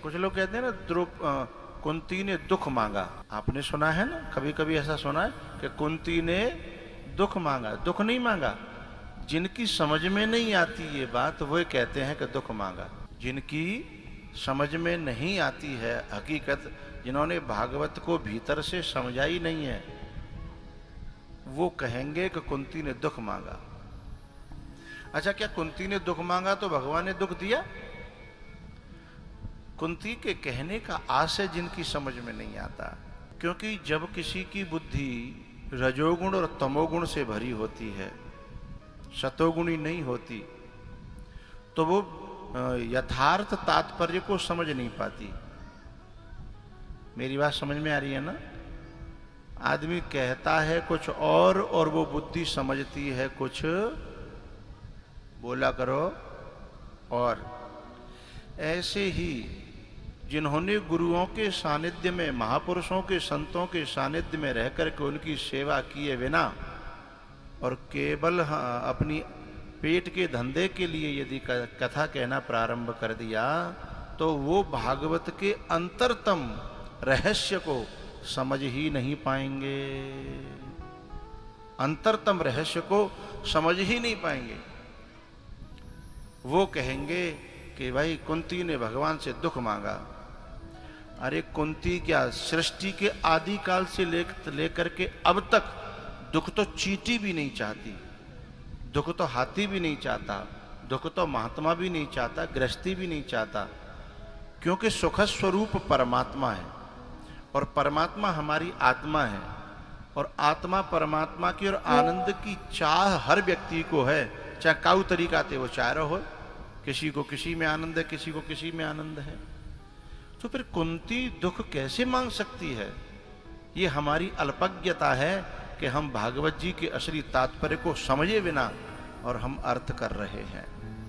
कुछ लोग कहते हैं ना कुंती ने दुख मांगा। आपने सुना है ना, कभी कभी ऐसा सुना है कि कुंती ने दुख मांगा। दुख नहीं मांगा। जिनकी समझ में नहीं आती ये बात, वो कहते हैं कि दुख मांगा। जिनकी समझ में नहीं आती है हकीकत, जिन्होंने भागवत को भीतर से समझा ही नहीं है, वो कहेंगे कि कुंती ने दुख मांगा। अच्छा, क्या कुंती ने दुख मांगा तो भगवान ने दुख दिया? कुंती के कहने का आशय जिनकी समझ में नहीं आता, क्योंकि जब किसी की बुद्धि रजोगुण और तमोगुण से भरी होती है, सतोगुणी नहीं होती, तो वो यथार्थ तात्पर्य को समझ नहीं पाती। मेरी बात समझ में आ रही है ना? आदमी कहता है कुछ और वो बुद्धि समझती है कुछ, बोला करो। और ऐसे ही जिन्होंने गुरुओं के सानिध्य में, महापुरुषों के, संतों के सानिध्य में रहकर के उनकी सेवा किए बिना और केवल अपनी पेट के धंधे के लिए यदि कथा कहना प्रारंभ कर दिया, तो वो भागवत के अंतरतम रहस्य को समझ ही नहीं पाएंगे। अंतरतम रहस्य को समझ ही नहीं पाएंगे। वो कहेंगे कि भाई कुंती ने भगवान से दुख मांगा। अरे कुंती क्या सृष्टि के आदि काल से लेकर के अब तक दुख तो चींटी भी नहीं चाहती, दुख तो हाथी भी नहीं चाहता, दुख तो महात्मा भी नहीं चाहता, गृहस्थी भी नहीं चाहता, क्योंकि सुख स्वरूप परमात्मा है और परमात्मा हमारी आत्मा है और आत्मा परमात्मा की और आनंद की चाह हर व्यक्ति को है, चाहे काऊ तरीका ते वो चाह रहा हो। किसी को किसी में आनंद है, किसी को किसी में आनंद है। तो फिर कुंती दुख कैसे मांग सकती है? ये हमारी अल्पज्ञता है कि हम भागवत जी के असली तात्पर्य को समझे बिना और हम अर्थ कर रहे हैं।